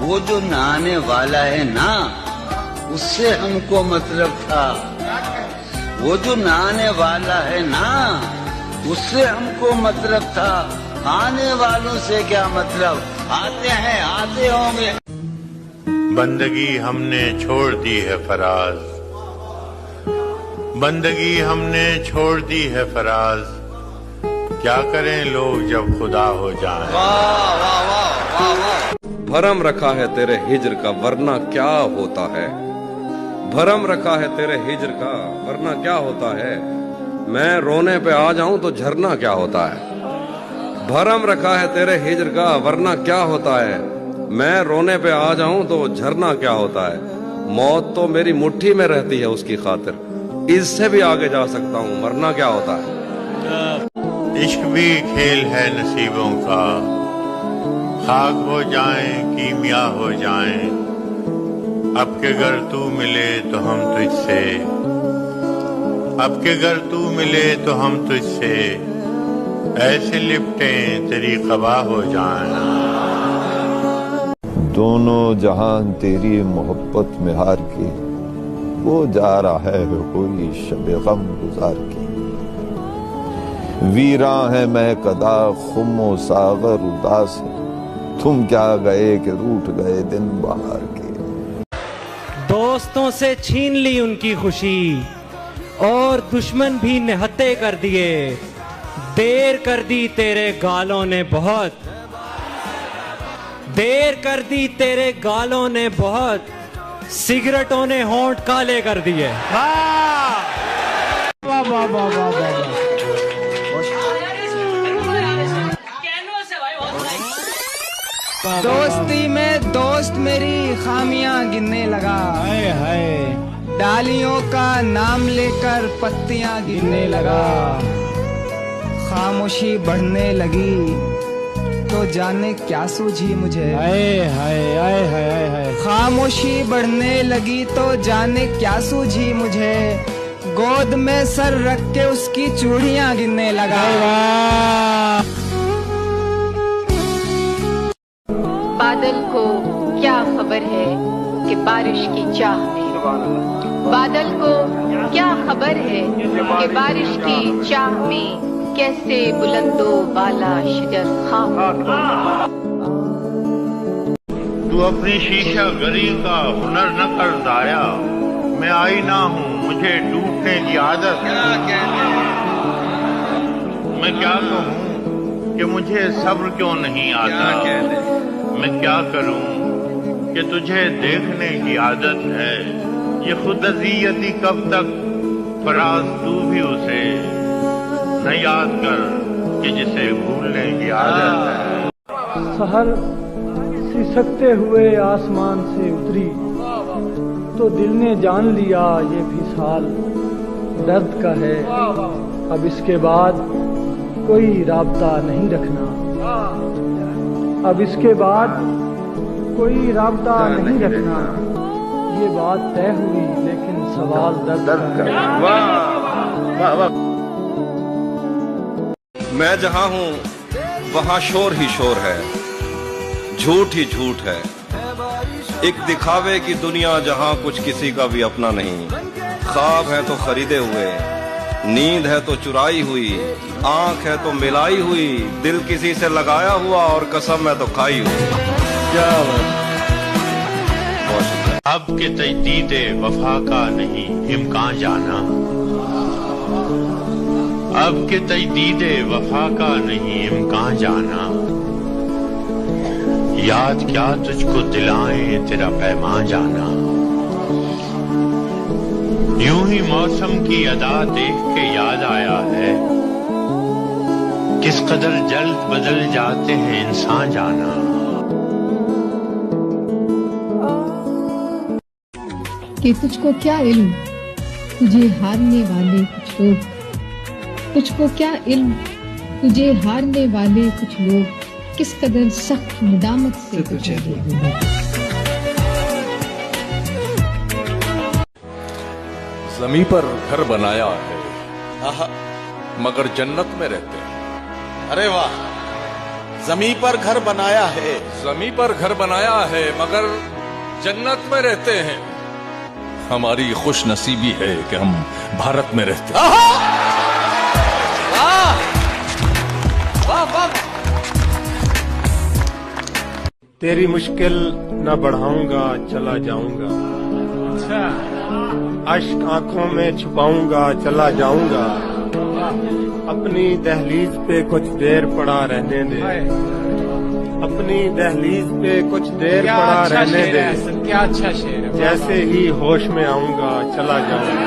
وہ جو نہانے والا ہے نا اس سے ہم کو مطلب تھا، وہ جو نہانے والا ہے نا اس سے ہم کو مطلب تھا، آنے والوں سے کیا مطلب، آتے ہیں آتے ہوں گے۔ بندگی ہم نے چھوڑ دی ہے فراز، بندگی ہم نے چھوڑ دی ہے فراز، کیا کریں لوگ جب خدا ہو جائیں۔ واہ واہ واہ واہ واہ۔ بھرم رکھا ہے تیرے ہجر کا ورنہ کیا ہوتا ہے، بھرم رکھا ہے تیرے ہجر کا ورنہ کیا ہوتا ہے، میں رونے پہ آ جاؤں تو جھرنا کیا ہوتا ہے، بھرم رکھا ہے تیرے ہجر کا ورنہ کیا ہوتا ہے، میں رونے پہ آ جاؤں تو جھرنا کیا ہوتا ہے، موت تو میری مٹھی میں رہتی ہے اس کی خاطر، اس سے بھی آگے جا سکتا ہوں مرنا کیا ہوتا ہے۔ عشق بھی کھیل ہے نصیبوں کا، خاک ہو جائیں کیمیا ہو جائیں، اب کہ گر تو ملے تو ہم تجھ سے، اب کہ گر تو ملے تو ہم تجھ سے، ایسے لپٹیں تیری قبا ہو جائیں۔ دونوں جہان تیری محبت میں ہار کے، وہ جا رہا ہے کوئی شب غم گزار کے، ویراں ہے مہکدہ خم و ساغر اداس ہے، تم کیا گئے کہ روٹ گئے دن بہار کے۔ دوستوں سے چھین لی ان کی خوشی اور دشمن بھی نہتے کر دیے، دیر کر دی تیرے گالوں نے بہت، دیر کر دی تیرے گالوں نے بہت، سگریٹوں نے ہونٹ کالے کر دیے۔ واہ واہ واہ واہ واہ۔ دوستی میں دوست میری خامیاں گننے لگا، ڈالیوں کا نام لے کر پتیاں گرنے لگا، خاموشی بڑھنے لگی تو جانے کیا سوجھی مجھے، خاموشی بڑھنے لگی تو جانے کیا سوجھی مجھے، گود میں سر رکھ کے اس کی چوڑیاں گننے لگا۔ بادل کو کیا خبر ہے کہ بارش کی چاہ میں، بادل کو کیا خبر ہے کہ بارش کی چاہ میں کیسے بلند و بالا شجر خام۔ تو اپنی شیشہ گری کا ہنر نہ کر ضائع، میں آئینہ ہوں مجھے ٹوٹنے کی عادت، میں کیا کہوں کہ مجھے صبر کیوں نہیں آتا، میں کیا کروں کہ تجھے دیکھنے کی عادت ہے، یہ خود اذیتی کب تک، فراز تو بھی اسے نہ یاد کر کہ جسے بھولنے کی عادت ہے۔ سحر سسکتے ہوئے آسمان سے اتری تو دل نے جان لیا یہ بھی سال درد کا ہے، اب اس کے بعد کوئی رابطہ نہیں رکھنا، اب اس کے بعد کوئی رابطہ نہیں رکھنا، یہ بات طے ہوئی لیکن سوال درد کا ہے۔ میں جہاں ہوں وہاں شور ہی شور ہے، جھوٹ ہی جھوٹ ہے، ایک دکھاوے کی دنیا جہاں کچھ کسی کا بھی اپنا نہیں، خواب ہے تو خریدے ہوئے، نیند ہے تو چرائی ہوئی، آنکھ ہے تو ملائی ہوئی، دل کسی سے لگایا ہوا اور قسم ہے تو کھائی ہوئی۔ کیا اب کے تجدید وفا کا نہیں امکان جانا، اب کے تجدید وفا کا نہیں امکان جانا، یاد کیا تجھ کو دلائیں تیرا پیمان جانا، یوں ہی موسم کی ادا دیکھ کے یاد آیا ہے، کس قدر جلد بدل جاتے ہیں انسان جانا۔ کہ تجھ کو کیا علم تجھے ہارنے والے کچھ لوگ، تجھ کو کیا علم تجھے ہارنے والے کچھ لوگ کس قدر سخت ندامت سے تجھے زمیں پر گھر بنایا ہے مگر جنت میں رہتے ہیں۔ ارے واہ، जमी पर घर बनाया है, जमी पर घर बनाया है, मगर जन्नत में रहते हैं। हमारी खुश नसीबी है कि हम भारत में रहते हैं। तेरी मुश्किल न बढ़ाऊंगा, चला जाऊंगा। अश्क आंखों में छुपाऊंगा, चला जाऊंगा। अपनी दहलीज पे कुछ देर पड़ा रहने दे, अपनी दहलीज पे कुछ देर पड़ा रहने दे। क्या अच्छा शेर है। जैसे ही होश में आऊंगा, चला जाऊंगा।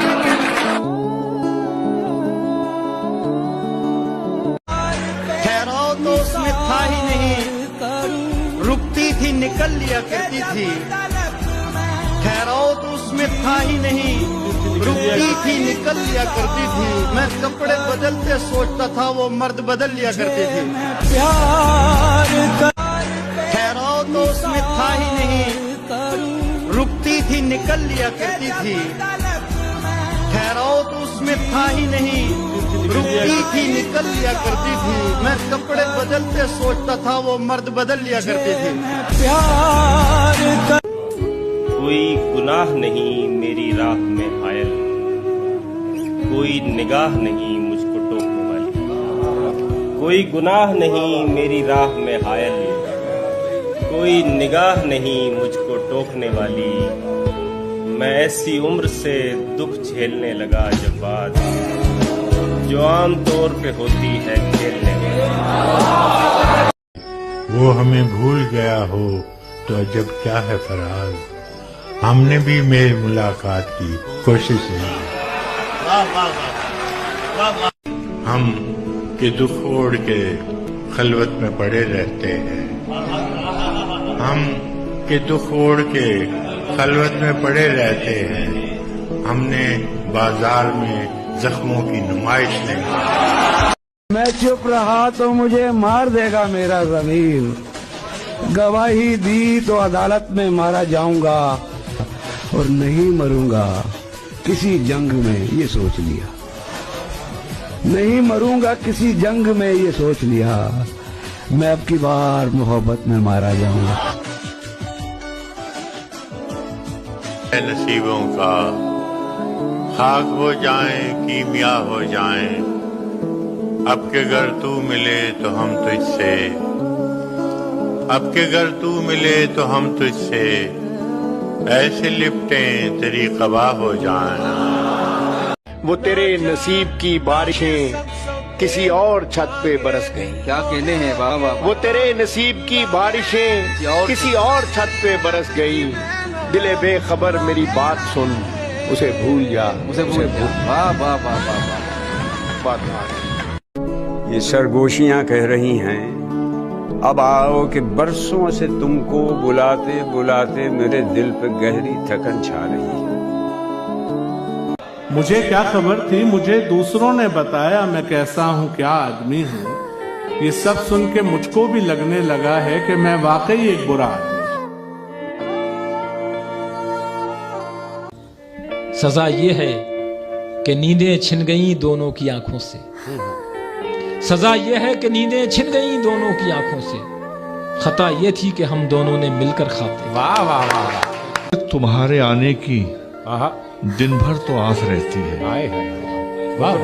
ठहराव तो उसमें था ही नहीं, रुकती थी निकल लिया करती थी। ठहराव तो उसमें था ही नहीं, रुकती थी निकल लिया करती थी। मैं कपड़े बदलते सोचता था, वो मर्द बदल लिया करती थी। ठहराव तो उसमें था ही नहीं, रुकती थी निकल लिया करती थी। ठहराव तो उसमें था ही नहीं, रुकती थी निकल लिया करती थी। मैं कपड़े बदलते सोचता था, वो मर्द बदल लिया करती थी। कोई गुनाह नहीं मेरी राह में आयल, कोई निगाह नहीं मुझको टोकने वाली। कोई गुनाह नहीं मेरी राह में आयल, कोई निगाह नहीं मुझको टोकने वाली। मैं ऐसी उम्र से दुख झेलने लगा जब बात जो आम तौर पे होती है खेलने में। वो हमें भूल गया हो तो अजब क्या है फराज, हमने भी मेल मुलाकात की कोशिश नहीं। हम के दुख ओढ़ के खलवत में पड़े रहते हैं, हम के दुख ओढ़ के खलवत में पड़े रहते हैं। हमने बाजार में जख्मों की नुमाइश नहीं। मैं चुप रहा तो मुझे मार देगा मेरा ज़मीर, गवाही दी तो अदालत में मारा जाऊंगा, और नहीं मरूंगा किसी जंग में ये सोच लिया। नहीं मरूंगा किसी जंग में ये सोच लिया, मैं अब की बार मोहब्बत में मारा जाऊंगा। नसीबों का खाक हो जाएं, कीमिया हो जाएं, अब के घर तू मिले तो हम तुझसे, अब के घर तू मिले तो हम तुझसे ऐसे लिपटें तेरी कबा हो जाएं। वो तेरे नसीब की बारिशें किसी और छत पे बरस गई। क्या कहने हैं बाबा। वो तेरे नसीब की बारिशें किसी और छत पे बरस गई। दिले बेखबर मेरी बात सुन, उसे भूल जा, उसे भूल। वाह वाह वाह वाह बात। ये सरगोशियां कह रही हैं, अब आओ कि बरसों से तुमको बुलाते बुलाते मेरे दिल पे गहरी थकन छा रही है। मुझे क्या खबर थी, मुझे दूसरों ने बताया मैं कैसा हूँ, क्या आदमी हूँ। ये सब सुन के मुझको भी लगने लगा है कि मैं वाकई एक बुरा आदमी। सजा ये है कि नींदें छिन गईं दोनों की आंखों से। सजा ये है कि नींदें छिन गईं दोनों की आंखों से। खता ये थी कि हम दोनों ने मिलकर ख्वाब देखे। वाह वाह वाह। तुम्हारे आने की दिन भर तो आस रहती है। वाह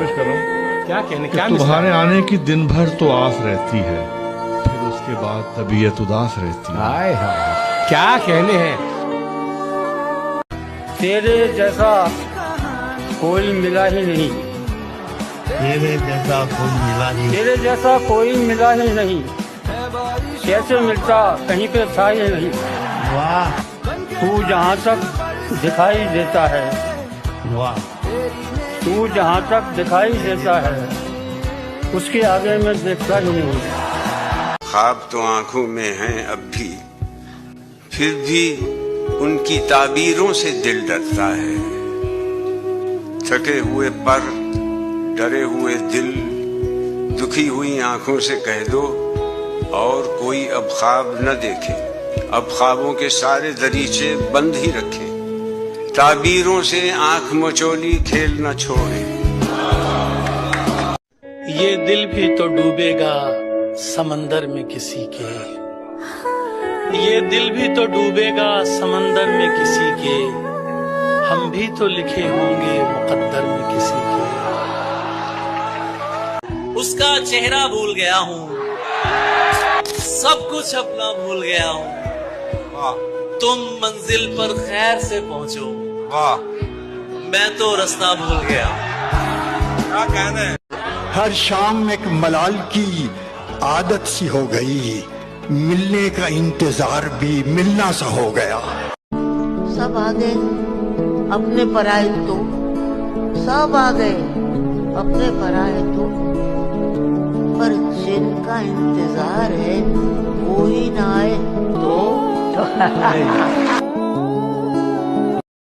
क्या कहने, क्या तुम्हारे आने की दिन भर तो आस रहती है, फिर उसके बाद तबीयत उदास रहती है। क्या कहने हैं। तेरे जैसा कोई मिला ही नहीं, तेरे जैसा कोई मिला नहीं, तेरे जैसा कोई मिला ही नहीं, कैसे मिलता कहीं पे था ही नहीं। वाह। तू जहाँ तक दिखाई देता है, वाह, तू जहाँ तक दिखाई देता है, उसके आगे मैं देखता ही नहीं। ख्वाब तो आंखों में हैं अब भी, फिर भी उनकी ताबीरों से दिल डरता है। थके हुए पर, डरे हुए दिल, दुखी हुई आंखों से कह दो और कोई अब ख्वाब न देखे। अब ख्वाबों के सारे दरीचे बंद ही रखें, ताबीरों से आंख मचोली खेल न छोड़े। ये दिल भी तो डूबेगा समंदर में किसी के, ये दिल भी तो डूबेगा समंदर में किसी के, हम भी तो लिखे होंगे मुकद्दर में किसी के। उसका चेहरा भूल गया हूँ, सब कुछ अपना भूल गया हूँ, तुम मंजिल पर खैर से पहुंचो, मैं तो रास्ता भूल गया। क्या कहना है? हर शाम एक मलाल की आदत सी हो गई, मिलने का इंतजार भी मिलना सा हो गया। सब आ गए अपने पराए तो, सब आ गए अपने पराए तो, पर जिनका इंतजार है कोई ना आए तो